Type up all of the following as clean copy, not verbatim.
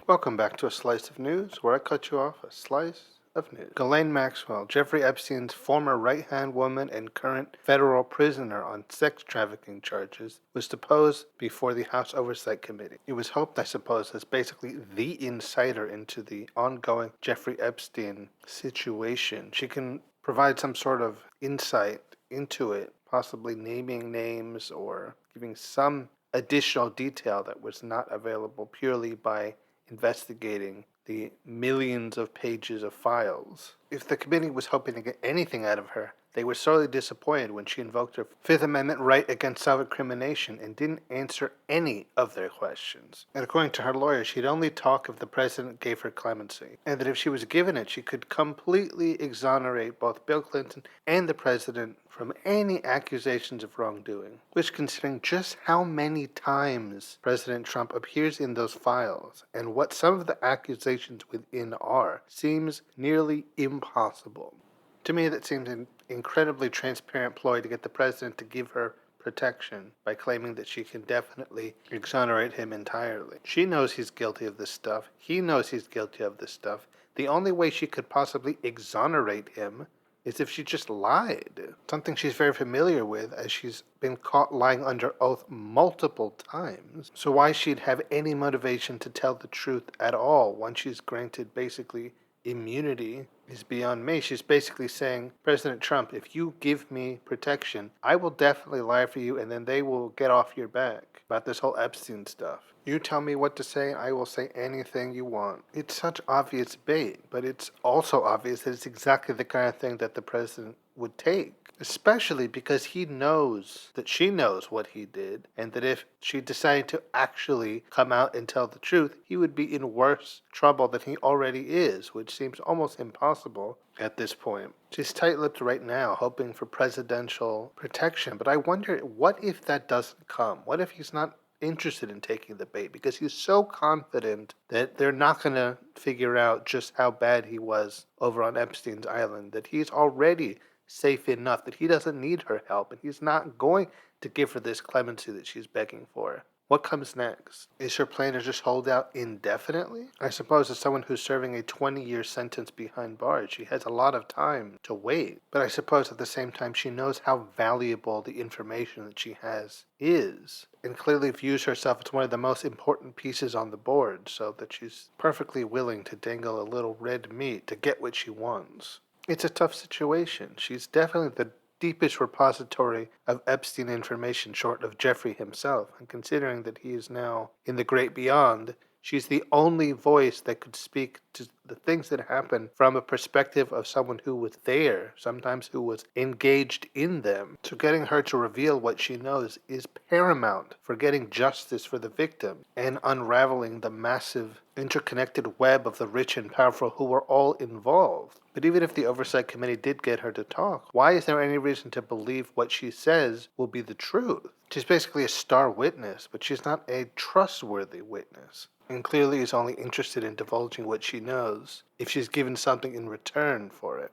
Welcome back to A Slice of News, where I cut you off a slice of news. Ghislaine Maxwell, Jeffrey Epstein's former right-hand woman and current federal prisoner on sex trafficking charges, was deposed before the House Oversight Committee. It was hoped, I suppose, as basically the insider into the ongoing Jeffrey Epstein situation. She can provide some sort of insight into it, possibly naming names or giving some additional detail that was not available purely by investigating the millions of pages of files. If the committee was hoping to get anything out of her, they were sorely disappointed when she invoked her Fifth Amendment right against self-incrimination and didn't answer any of their questions. And according to her lawyer, she'd only talk if the president gave her clemency, and that if she was given it, she could completely exonerate both Bill Clinton and the president from any accusations of wrongdoing, which, considering just how many times President Trump appears in those files and what some of the accusations within are, seems nearly impossible. To me, that seems an incredibly transparent ploy to get the president to give her protection by claiming that she can definitely exonerate him entirely. She knows he's guilty of this stuff. He knows he's guilty of this stuff. The only way she could possibly exonerate him is if she just lied. Something she's very familiar with, as she's been caught lying under oath multiple times. So why she'd have any motivation to tell the truth at all once she's granted basically immunity is beyond me. She's basically saying, President Trump, if you give me protection, I will definitely lie for you, and then they will get off your back about this whole Epstein stuff. You tell me what to say, I will say anything you want. It's such obvious bait, but it's also obvious that it's exactly the kind of thing that the president would take. Especially because he knows that she knows what he did, and that if she decided to actually come out and tell the truth, he would be in worse trouble than he already is, which seems almost impossible at this point. She's tight-lipped right now, hoping for presidential protection, but I wonder, what if that doesn't come? What if he's not interested in taking the bait because he's so confident that they're not going to figure out just how bad he was over on Epstein's Island, that he's already safe enough, that he doesn't need her help, and he's not going to give her this clemency that she's begging for. What comes next? Is her plan to just hold out indefinitely? I suppose as someone who's serving a 20-year sentence behind bars, she has a lot of time to wait. But I suppose at the same time she knows how valuable the information that she has is, and clearly views herself as one of the most important pieces on the board, so that she's perfectly willing to dangle a little red meat to get what she wants. It's a tough situation. She's definitely the deepest repository of Epstein information short of Jeffrey himself, and considering that he is now in the great beyond, she's the only voice that could speak to the things that happen from a perspective of someone who was there, sometimes who was engaged in them. So getting her to reveal what she knows is paramount for getting justice for the victim and unraveling the massive interconnected web of the rich and powerful who were all involved. But even if the Oversight Committee did get her to talk, why is there any reason to believe what she says will be the truth? She's basically a star witness, but she's not a trustworthy witness, and clearly is only interested in divulging what she knows if she's given something in return for it.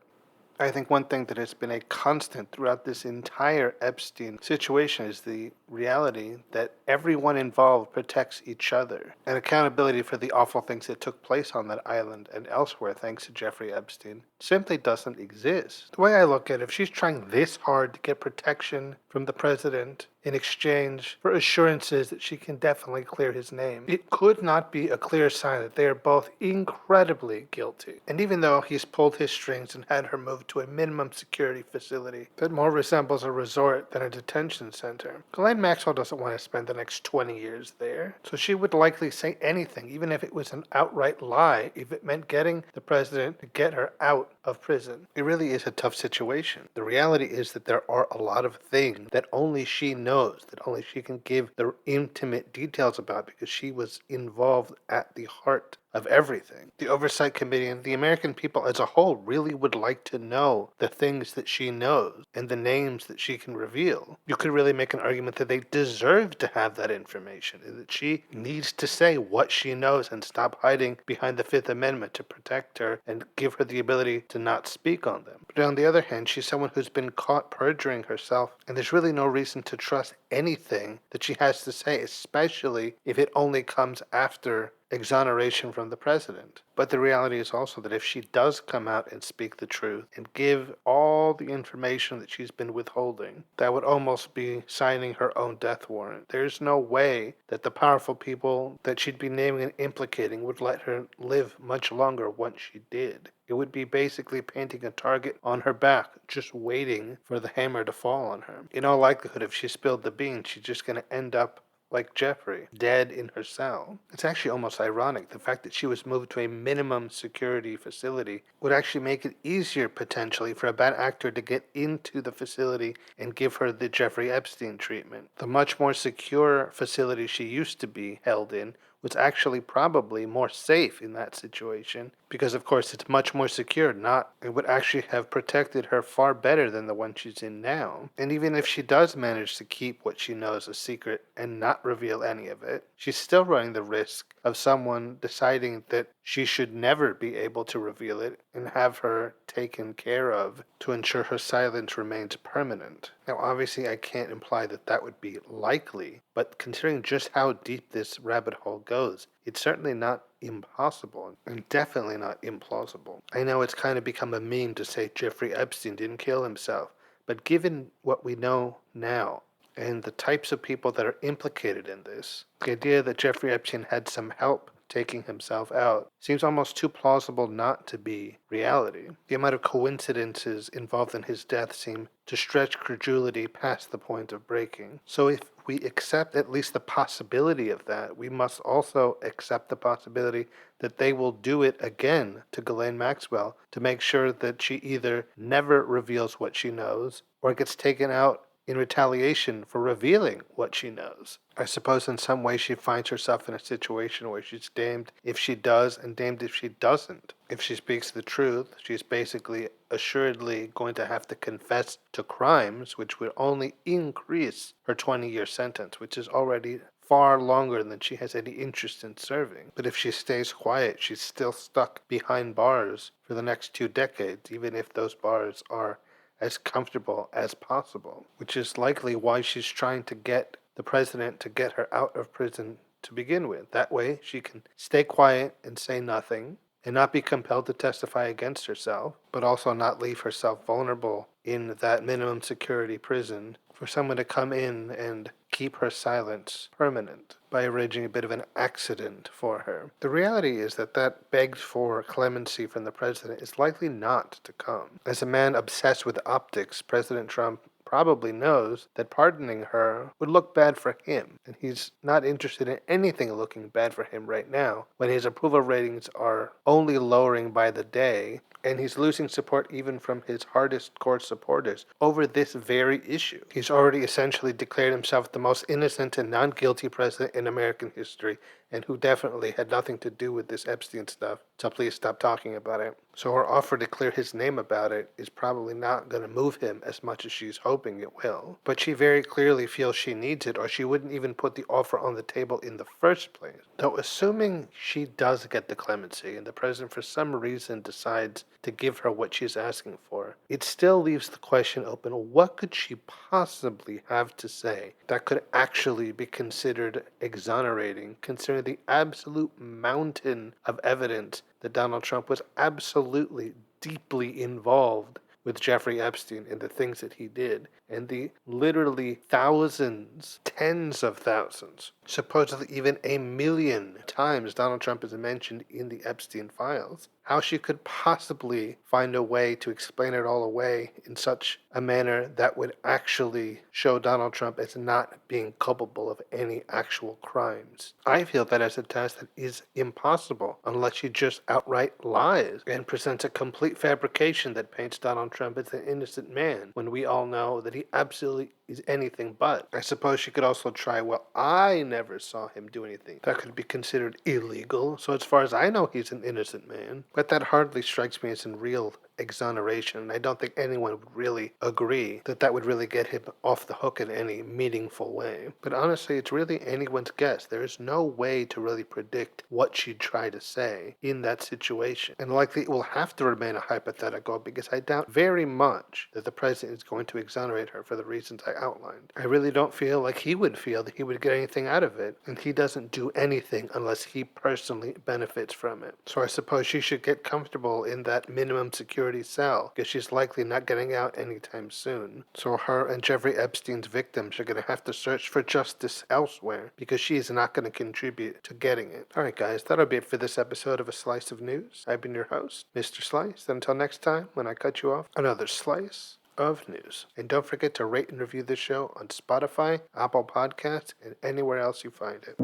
I think one thing that has been a constant throughout this entire Epstein situation is the reality that everyone involved protects each other. And accountability for the awful things that took place on that island and elsewhere, thanks to Jeffrey Epstein, simply doesn't exist. The way I look at it, if she's trying this hard to get protection from the president in exchange for assurances that she can definitely clear his name, it could not be a clear sign that they are both incredibly guilty. And even though he's pulled his strings and had her moved to a minimum security facility that more resembles a resort than a detention center, Ghislaine Maxwell doesn't want to spend the next 20 years there. So she would likely say anything, even if it was an outright lie, if it meant getting the president to get her out of prison. It really is a tough situation. The reality is that there are a lot of things that only she knows, that only she can give the intimate details about, because she was involved at the heart of everything. The Oversight Committee and the American people as a whole really would like to know the things that she knows and the names that she can reveal. You could really make an argument that they deserve to have that information, and that she needs to say what she knows and stop hiding behind the Fifth Amendment to protect her and give her the ability to not speak on them. But on the other hand, she's someone who's been caught perjuring herself, and there's really no reason to trust anything that she has to say, especially if it only comes after exoneration from the president. But the reality is also that if she does come out and speak the truth and give all the information that she's been withholding, that would almost be signing her own death warrant. There's no way that the powerful people that she'd be naming and implicating would let her live much longer once she did. It would be basically painting a target on her back, just waiting for the hammer to fall on her. In all likelihood, if she spilled the beans, she's just going to end up like Jeffrey, dead in her cell. It's actually almost ironic. The fact that she was moved to a minimum security facility would actually make it easier, potentially, for a bad actor to get into the facility and give her the Jeffrey Epstein treatment. The much more secure facility she used to be held in was actually probably more safe in that situation because, of course, it's much more secure. It would actually have protected her far better than the one she's in now. And even if she does manage to keep what she knows a secret and not reveal any of it, she's still running the risk of someone deciding that she should never be able to reveal it and have her taken care of to ensure her silence remains permanent. Now, obviously, I can't imply that that would be likely, but considering just how deep this rabbit hole goes, it's certainly not impossible and definitely not implausible. I know it's kind of become a meme to say Jeffrey Epstein didn't kill himself, but given what we know now, and the types of people that are implicated in this, the idea that Jeffrey Epstein had some help taking himself out seems almost too plausible not to be reality. The amount of coincidences involved in his death seem to stretch credulity past the point of breaking. So if we accept at least the possibility of that, we must also accept the possibility that they will do it again to Ghislaine Maxwell to make sure that she either never reveals what she knows or gets taken out in retaliation for revealing what she knows. I suppose in some way she finds herself in a situation where she's damned if she does and damned if she doesn't. If she speaks the truth, she's basically assuredly going to have to confess to crimes which would only increase her 20-year sentence, which is already far longer than she has any interest in serving. But if she stays quiet, she's still stuck behind bars for the next 2 decades, even if those bars are as comfortable as possible, which is likely why she's trying to get the president to get her out of prison to begin with. That way she can stay quiet and say nothing and not be compelled to testify against herself, but also not leave herself vulnerable in that minimum security prison for someone to come in and keep her silence permanent by arranging a bit of an accident for her. The reality is that begged for clemency from the president is likely not to come. As a man obsessed with optics, President Trump probably knows that pardoning her would look bad for him, and he's not interested in anything looking bad for him right now, when his approval ratings are only lowering by the day, and he's losing support even from his hardest core supporters over this very issue. He's already essentially declared himself the most innocent and non-guilty president in American history, and who definitely had nothing to do with this Epstein stuff, so please stop talking about it. So her offer to clear his name about it is probably not going to move him as much as she's hoping it will. But she very clearly feels she needs it, or she wouldn't even put the offer on the table in the first place. Though assuming she does get the clemency, and the president for some reason decides to give her what she's asking for, it still leaves the question open, what could she possibly have to say that could actually be considered exonerating, considering the absolute mountain of evidence that Donald Trump was absolutely deeply involved with Jeffrey Epstein and the things that he did, and the literally thousands, tens of thousands, supposedly even 1 million times Donald Trump is mentioned in the Epstein files. How she could possibly find a way to explain it all away in such a manner that would actually show Donald Trump as not being culpable of any actual crimes. I feel that as a test that is impossible unless she just outright lies and presents a complete fabrication that paints Donald Trump as an innocent man when we all know that he absolutely is anything but. I suppose she could also try, well, I never saw him do anything. That could be considered illegal, so as far as I know, he's an innocent man. But that hardly strikes me as a real exoneration. And I don't think anyone would really agree that that would really get him off the hook in any meaningful way. But honestly, it's really anyone's guess. There is no way to really predict what she'd try to say in that situation. And likely it will have to remain a hypothetical because I doubt very much that the president is going to exonerate her for the reasons I outlined. I really don't feel like he would feel that he would get anything out of it, and he doesn't do anything unless he personally benefits from it. So I suppose she should get comfortable in that minimum security cell because she's likely not getting out anytime soon. So her and Jeffrey Epstein's victims are going to have to search for justice elsewhere because she is not going to contribute to getting it. Alright guys, that'll be it for this episode of A Slice of News. I've been your host, Mr. Slice. Until next time, when I cut you off, another slice of news. And don't forget to rate and review the show on Spotify, Apple Podcasts, and anywhere else you find it.